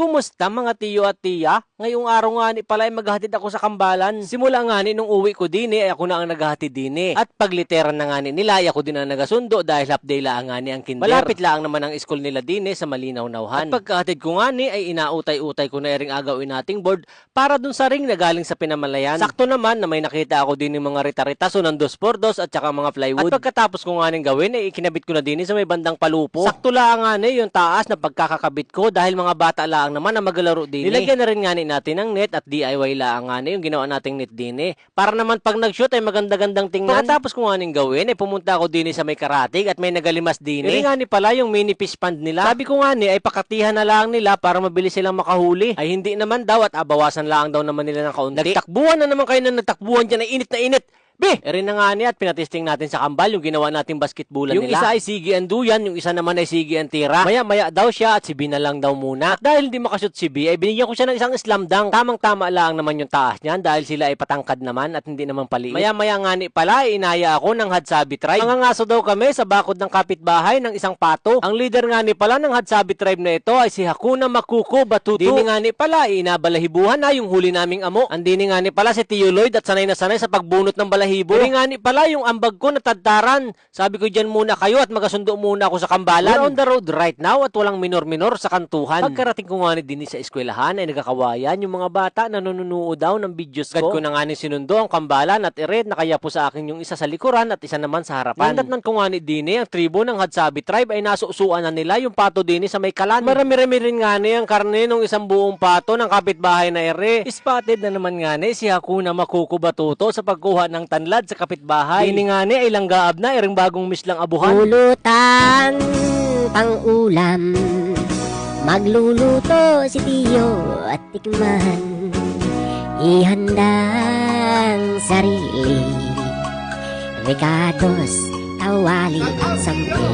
Kumusta mga tiyo at tiya? Ngayong araw nga ni pala ay maghahatid ako sa Kambalan. Simula nga ni nung uwi ko din ay ako na ang naghahatid din At pagliteran na nga ni nila ay ako din ang nagasundo dahil half day lang nga ni ang kinder. Malapit lang naman ang school nila din sa Malinaw-Nauhan. At pagkahatid ko nga ni ay inautay-utay ko na ring agawin nating board para dun sa ring na galing sa Pinamalayan. Sakto naman na may nakita ako din ng mga rita-rita ng 2x2 at saka mga plywood. At pagkatapos ko nga ning gawin ay ikinabit ko na din sa may bandang palupo. Sakto lang nga ni yung taas na pagkakakabit ko dahil mga bata lang naman na maglaro din. Nilagyan na rin nga ni natin ng net at DIY lang nga ni yung ginawa nating net din para naman pag nag-shoot ay maganda-gandang tingnan. Pagkatapos ko nga ning gawin ay pumunta ako din sa may karatig at may nagalimas din. Nga ni pala yung mini fish pond nila. Sabi ko nga ni ay pakatihan na lang nila para mabilis silang makahuli. Ay hindi naman daw at abawasan lang daw naman nila ng kaunti. Nagtakbuhan na naman kayo na nagtakbuhan dyan ay init na init. Rin na nga niya at pinatesting natin sa kambal yung ginawa nating basketballan nila. Yung isa ay sige ang duyan, yung isa naman ay sige ang tira. Maya-maya daw siya at si B na lang daw muna. At dahil hindi makashoot si B, ay binigyan ko siya ng isang slam dunk. Tamang-tama lang naman yung taas niyan dahil sila ay patangkad naman at hindi naman paliit. Maya-maya nga ni pala ay inaya ako ng Hadsabi Tribe. Mangangaso daw kami sa bakod ng kapitbahay ng isang pato. Ang leader nga ni pala ng Hadsabi Tribe na ito ay si Hakuna Makuko Batutu. Dini nga ni pala ay inabalahibuhan na yung huli naming amo. Andini nga ni pala si Tio Lloyd at sanay na sanay sa pagbunot ng balahibo. Dini nga ni pala yung ambag ko natadtaran. Sabi ko dyan muna kayo at magasundo muna ako sa Kambalan. We're on the road right now at walang minor-minor sa kantuhan. Pagkarating ko nga ni din sa eskwelahan ay nagkakawayan yung mga bata na nanunuod daw ng videos ko. Agad ko na nga ni sinundo ang Kambalan at ired na kaya po sa akin yung isa sa likuran at isa naman sa harapan. Nandatnan ko nga ni Dini ang tribo ng Hadsabi Tribe ay nasusuan na nila yung pato Dini sa may kalan. Marami-rami rin nga ni ang karne ng isang buong pato ng kapitbahay na ere. Spotted na naman nga ni si Hakuna Makuko Batuto sa pagkuha ng tanlad sa kapitbahay. Dini nga ni ay langgaab na iring bagong mislang abuhan. Pulutan pang ulam, magluluto si Tiyo at tikman, ihandang sarili, recados, tawali, sampi.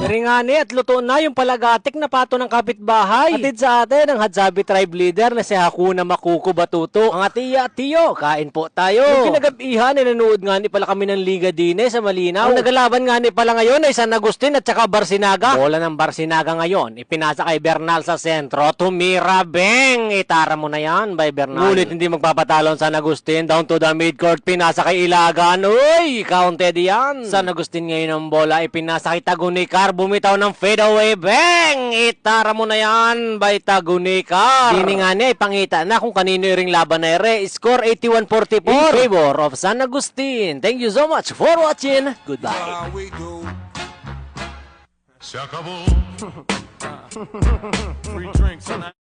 Ringani at luto na yung palagatik na pato ng kapitbahay. Atid sa atin ang Hadsabi Tribe leader na si Hakuna Makuko Batuto. Mga tiya at tiyo, kain po tayo. Yung kinagabihan ay nanood nga ni pala kami ng Liga Dine sa Malinaw. Ang nagalaban nga ni pala ngayon ay San Agustin at saka Barsinaga. Bola ng Barsinaga ngayon, ipinasa kay Bernal sa sentro. Tumira, beng! Itara mo na yan by Bernal. Ngunit hindi magpapatalon San Agustin. Down to the midcourt, pinasa kay Ilagan. Uy, counted yan. San Agustin ngayon ang bola, ipinasa kay Tagunikar. Bumitaw ng fadeaway, bang! Itara mo na yan by Tagunikar. Dini nga niya, ipangita na kung kanino yung laban na ere. Score 81-44 in favor of San Agustin. Thank you so much for watching. Goodbye. Se acabó. Free drinks on that.